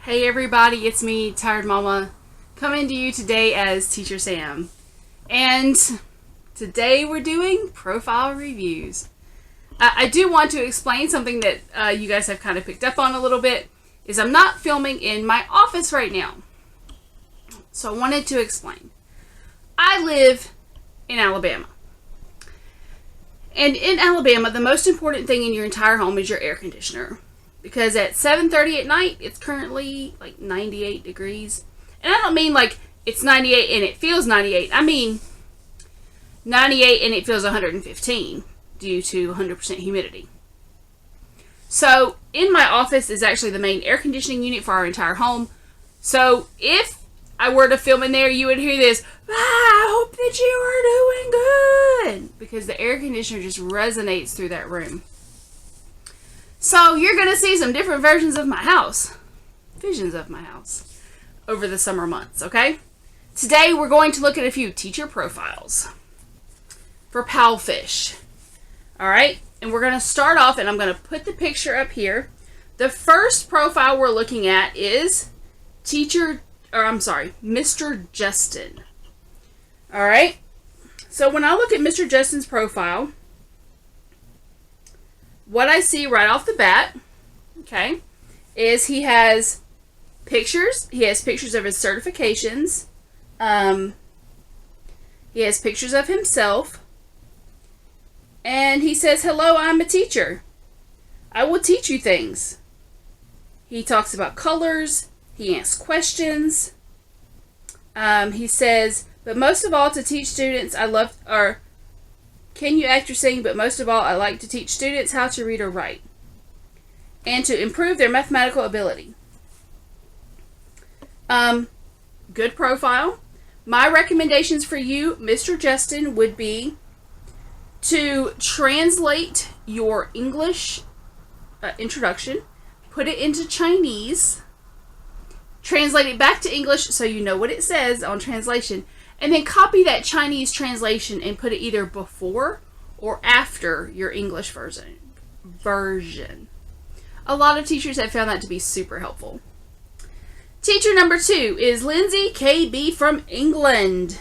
Hey everybody, it's me, Tired Mama, coming to you today as Teacher Sam. And today we're doing profile reviews. I do want to explain something that you guys have kind of picked up on a little bit, is I'm not filming in my office right now. So I wanted to explain. I live in Alabama. And in Alabama, the most important thing in your entire home is your air conditioner. Because at 7:30 at night, it's currently like 98 degrees. And I don't mean like it's 98 and it feels 98. I mean 98 and it feels 115 due to 100% humidity. So in my office is actually the main air conditioning unit for our entire home. So if I were to film in there, you would hear this, I hope that you are doing good. Because the air conditioner just resonates through that room. So you're going to see some different versions of my house, visions of my house, over the summer months, okay? Today we're going to look at a few teacher profiles for Palfish, all right? And we're going to start off, and I'm going to put the picture up here. The first profile we're looking at is Mr. Justin, all right? So when I look at Mr. Justin's profile, what I see right off the bat, okay, is he has pictures. He has pictures of his certifications. He has pictures of himself. And he says, hello, I'm a teacher. I will teach you things. He talks about colors. He asks questions. He says, but most of all, to teach students, can you act or sing? But most of all, I like to teach students how to read or write and to improve their mathematical ability. Good profile. My recommendations for you, Mr. Justin, would be to translate your English introduction, put it into Chinese, translate it back to English so you know what it says on translation, and then copy that Chinese translation and put it either before or after your English version. A lot of teachers have found that to be super helpful. Teacher number 2 is Lindsay KB from England.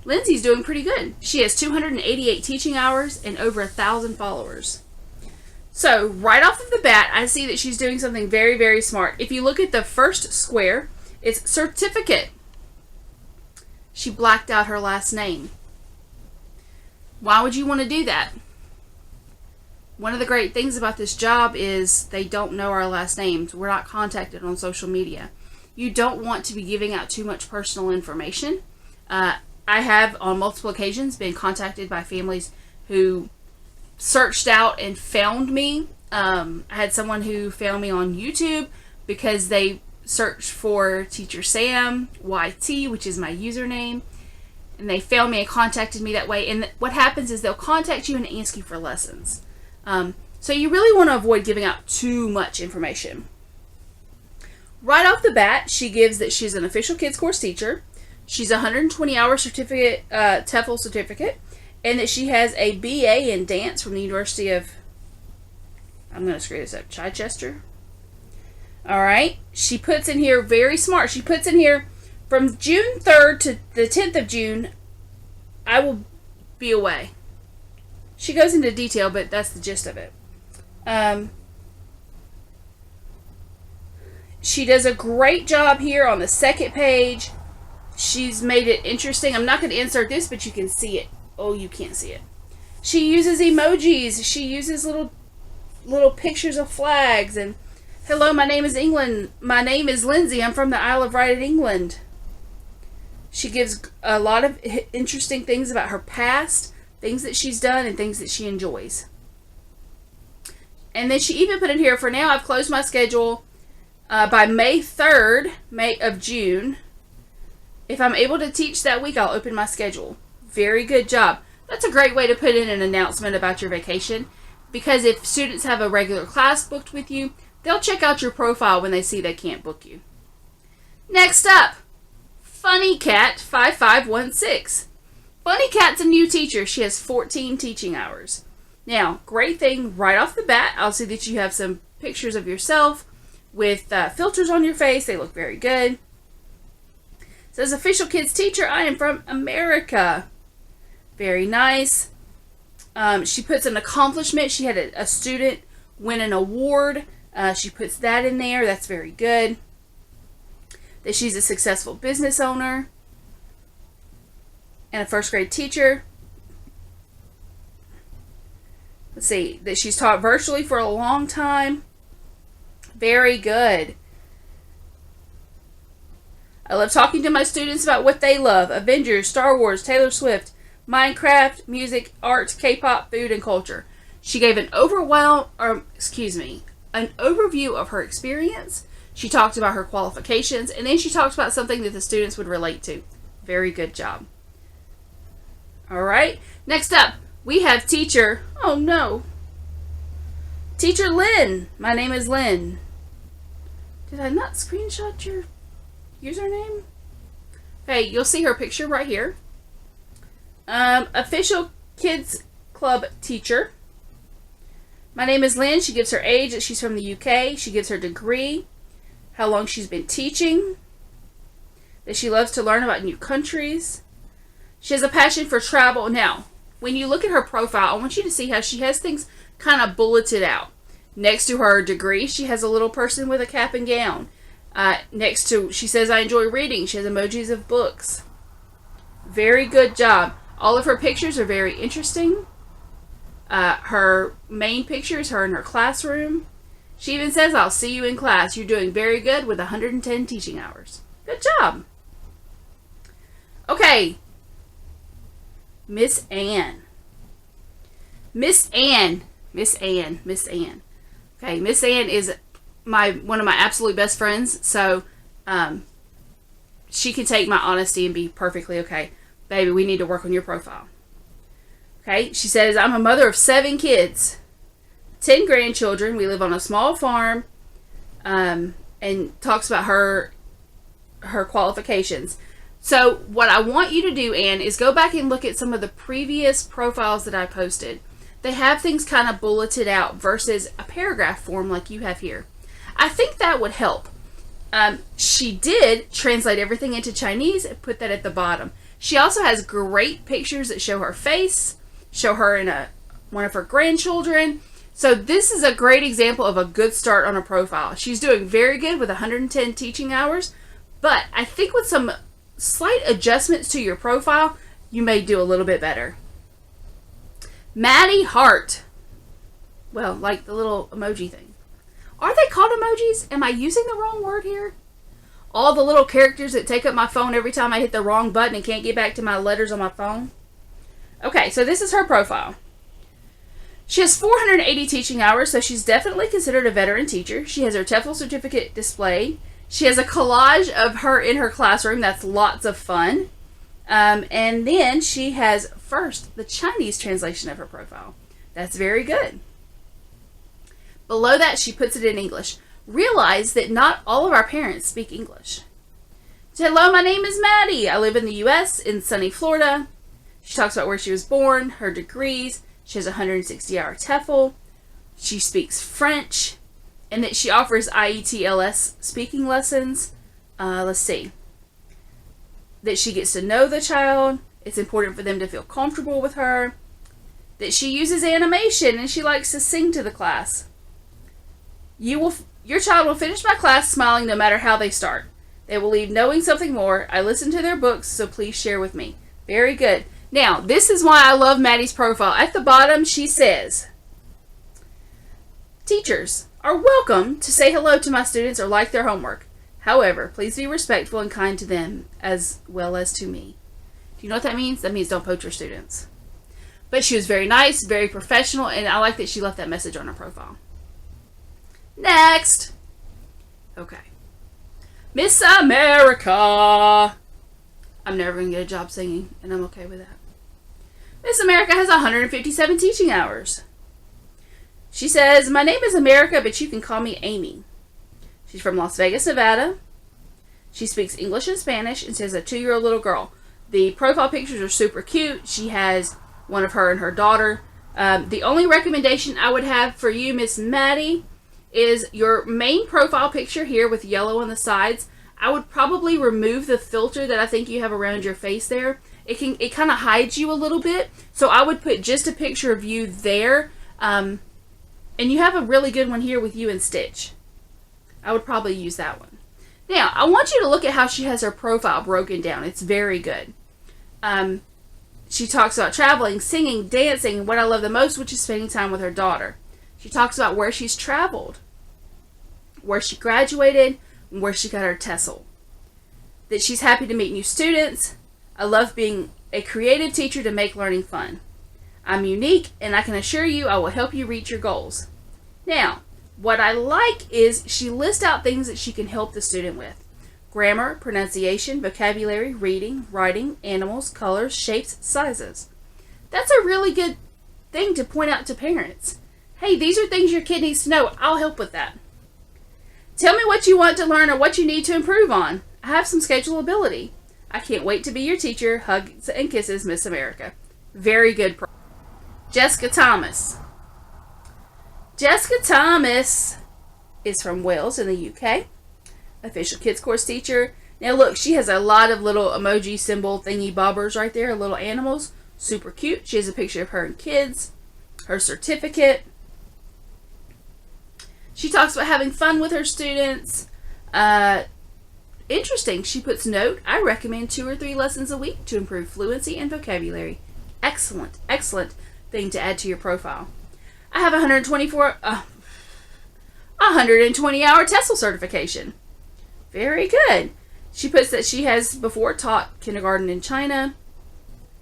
Lindsay's doing pretty good. She has 288 teaching hours and over 1,000 followers. So right off of the bat, I see that she's doing something very, very smart. If you look at the first square, it's certificate. She blacked out her last name. Why would you want to do that? One of the great things about this job is they don't know our last names. We're not contacted on social media. You don't want to be giving out too much personal information. I have on multiple occasions been contacted by families who searched out and found me. I had someone who found me on YouTube because they searched for Teacher Sam YT, which is my username, and they found me and contacted me that way. And what happens is they'll contact you and ask you for lessons. So you really want to avoid giving out too much information. Right off the bat, she gives that she's an official kids course teacher. She's a 120-hour certificate, TEFL certificate, and that she has a BA in dance from the University of, I'm going to screw this up, Chichester. All right. She puts in here, very smart, she puts in here, from June 3rd to the 10th of June, I will be away. She goes into detail, but that's the gist of it. She does a great job here on the second page. She's made it interesting. I'm not going to insert this, but you can see it. Oh, you can't see it. She uses emojis. She uses little pictures of flags. And hello, my name is England. My name is Lindsay. I'm from the Isle of Wight in England. She gives a lot of interesting things about her past, things that she's done, and things that she enjoys. And then she even put in here, for now I've closed my schedule by May 3rd, May of June. If I'm able to teach that week, I'll open my schedule. Very good job. That's a great way to put in an announcement about your vacation, because if students have a regular class booked with you, they'll check out your profile when they see they can't book you. Next up, Funny Cat 5516. Bunny Cat's a new teacher. She has 14 teaching hours. Now, great thing right off the bat, I'll see that you have some pictures of yourself with filters on your face. They look very good. It says, official kids teacher, I am from America. Very nice. She puts an accomplishment. She had a student win an award. She puts that in there. That's very good. That she's a successful business owner and a first grade teacher. Let's see, that she's taught virtually for a long time. Very good. I love talking to my students about what they love. Avengers, Star Wars, Taylor Swift, Minecraft, music, art, K-pop, food, and culture. She gave an overview of her experience. She talked about her qualifications, and then she talked about something that the students would relate to. Very good job. All right, next up, we have teacher, oh no, Teacher Lynn. My name is Lynn. Did I not screenshot your username? Okay, you'll see her picture right here. Official Kids Club teacher. My name is Lynn. She gives her age, that she's from the UK. She gives her degree, how long she's been teaching, that she loves to learn about new countries. She has a passion for travel. Now, when you look at her profile, I want you to see how she has things kind of bulleted out. Next to her degree, she has a little person with a cap and gown. Next to, she says, I enjoy reading. She has emojis of books. Very good job. All of her pictures are very interesting. Her main picture is her in her classroom. She even says, I'll see you in class. You're doing very good with 110 teaching hours. Good job. Okay. Miss Ann. Miss Ann. Miss Ann. Miss Ann. Okay, Miss Ann is one of my absolute best friends, so she can take my honesty and be perfectly okay. Baby, we need to work on your profile. Okay, she says, I'm a mother of 7 kids, 10 grandchildren. We live on a small farm, and talks about her qualifications. So what I want you to do, Ann, is go back and look at some of the previous profiles that I posted. They have things kind of bulleted out versus a paragraph form like you have here. I think that would help. She did translate everything into Chinese and put that at the bottom. She also has great pictures that show her face, show her in one of her grandchildren. So this is a great example of a good start on a profile. She's doing very good with 110 teaching hours, but I think with some slight adjustments to your profile, you may do a little bit better. Maddie Heart. Well, like the little emoji thing. Are they called emojis? Am I using the wrong word here? All the little characters that take up my phone every time I hit the wrong button and can't get back to my letters on my phone. Okay, so this is her profile. She has 480 teaching hours, so she's definitely considered a veteran teacher. She has her TEFL certificate displayed. She has a collage of her in her classroom. That's lots of fun. And then she has first the Chinese translation of her profile. That's very good. Below that, she puts it in English. Realize that not all of our parents speak English. Hello, my name is Maddie. I live in the U.S. in sunny Florida. She talks about where she was born, her degrees. She has a 160-hour TEFL. She speaks French. And that she offers IETLS speaking lessons. Let's see. That she gets to know the child. It's important for them to feel comfortable with her. That she uses animation and she likes to sing to the class. Your child will finish my class smiling no matter how they start. They will leave knowing something more. I listen to their books, so please share with me. Very good. Now, this is why I love Maddie's profile. At the bottom, she says, teachers are welcome to say hello to my students or like their homework. However, please be respectful and kind to them as well as to me. Do you know what that means? That means don't poach your students. But she was very nice, very professional, and I like that she left that message on her profile. Next. Okay. Miss America. I'm never going to get a job singing, and I'm okay with that. Miss America has 157 teaching hours. She says, my name is America, but you can call me Amy. She's from Las Vegas, Nevada. She speaks English and Spanish and she has a 2-year-old little girl. The profile pictures are super cute. She has one of her and her daughter. The only recommendation I would have for you, Miss Maddie, is your main profile picture here with yellow on the sides. I would probably remove the filter that I think you have around your face there. It kind of hides you a little bit. So I would put just a picture of you there. And you have a really good one here with you and Stitch. I would probably use that one. Now, I want you to look at how she has her profile broken down. It's very good. She talks about traveling, singing, dancing, and what I love the most, which is spending time with her daughter. She talks about where she's traveled, where she graduated, and where she got her Tesol. That she's happy to meet new students. I love being a creative teacher to make learning fun. I'm unique, and I can assure you I will help you reach your goals. Now, what I like is she lists out things that she can help the student with. Grammar, pronunciation, vocabulary, reading, writing, animals, colors, shapes, sizes. That's a really good thing to point out to parents. Hey, these are things your kid needs to know. I'll help with that. Tell me what you want to learn or what you need to improve on. I have some schedulability. I can't wait to be your teacher. Hugs and kisses, Miss America. Very good. Jessica Thomas. Jessica Thomas is from Wales in the UK. Official Kids Course teacher. Now look, she has a lot of little emoji symbol thingy bobbers right there, little animals. Super cute. She has a picture of her and kids. Her certificate. She talks about having fun with her students. Interesting. She puts note, I recommend 2 or 3 lessons a week to improve fluency and vocabulary. Excellent, excellent thing to add to your profile. I have 120-hour Tesol certification. Very good. She puts that she has before taught kindergarten in China.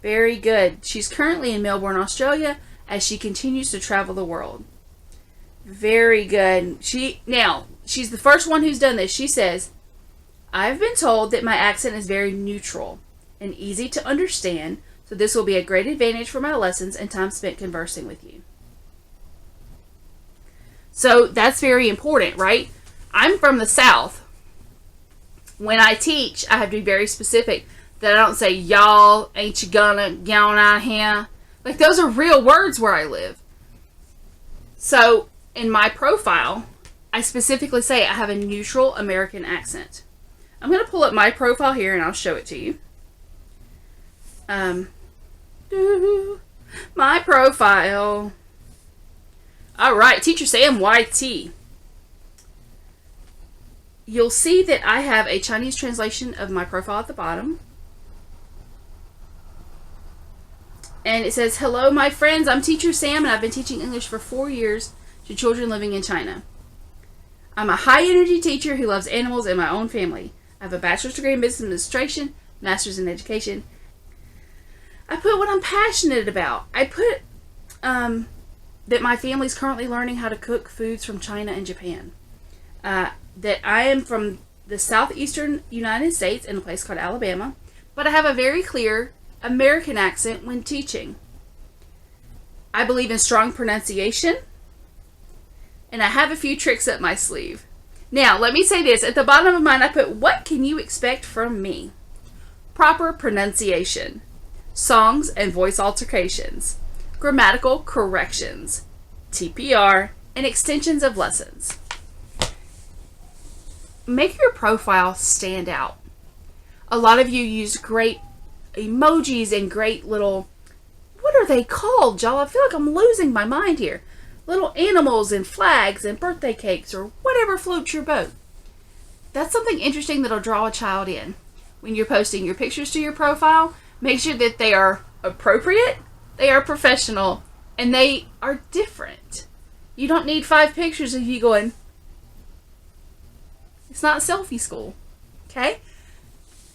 Very good. She's currently in Melbourne, Australia, as she continues to travel the world. Very good. She's the first one who's done this. She says, I've been told that my accent is very neutral and easy to understand, so this will be a great advantage for my lessons and time spent conversing with you. So that's very important, right? I'm from the South. When I teach, I have to be very specific that I don't say, y'all, ain't you gonna get on out here? Like, those are real words where I live. So, in my profile, I specifically say I have a neutral American accent. I'm going to pull up my profile here and I'll show it to you. My profile. Alright, Teacher Sam YT. You'll see that I have a Chinese translation of my profile at the bottom. And it says, hello, my friends. I'm Teacher Sam, and I've been teaching English for 4 years to children living in China. I'm a high-energy teacher who loves animals and my own family. I have a bachelor's degree in business administration, master's in education. I put what I'm passionate about. I put that my family's currently learning how to cook foods from China and Japan. That I am from the southeastern United States in a place called Alabama, but I have a very clear American accent when teaching. I believe in strong pronunciation, and I have a few tricks up my sleeve. Now, let me say this. At the bottom of mine, I put, what can you expect from me? Proper pronunciation, songs and voice altercations, grammatical corrections, TPR, and extensions of lessons. Make your profile stand out. A lot of you use great emojis and great little, what are they called, y'all? I feel like I'm losing my mind here. Little animals and flags and birthday cakes or whatever floats your boat. That's something interesting that'll draw a child in. When you're posting your pictures to your profile, make sure that they are appropriate, they are professional, and they are different. You don't need 5 pictures of you going, it's not selfie school, okay?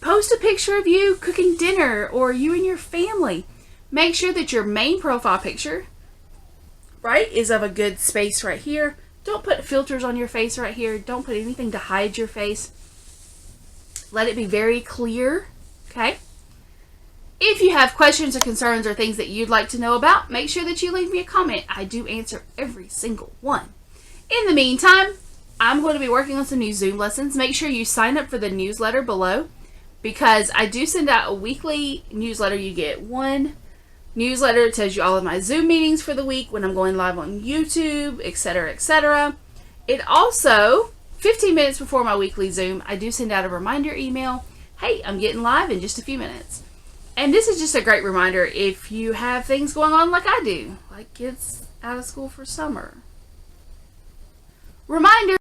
Post a picture of you cooking dinner or you and your family. Make sure that your main profile picture, right, is of a good space right here. Don't put filters on your face right here. Don't put anything to hide your face. Let it be very clear, okay? If you have questions or concerns or things that you'd like to know about, make sure that you leave me a comment. I do answer every single one. In the meantime, I'm going to be working on some new Zoom lessons. Make sure you sign up for the newsletter below. because I do send out a weekly newsletter. You get one newsletter. It tells you all of my Zoom meetings for the week, when I'm going live on YouTube, etc., etc. It also, 15 minutes before my weekly Zoom, I do send out a reminder email. Hey, I'm getting live in just a few minutes. And this is just a great reminder if you have things going on like I do, like kids out of school for summer. Reminder.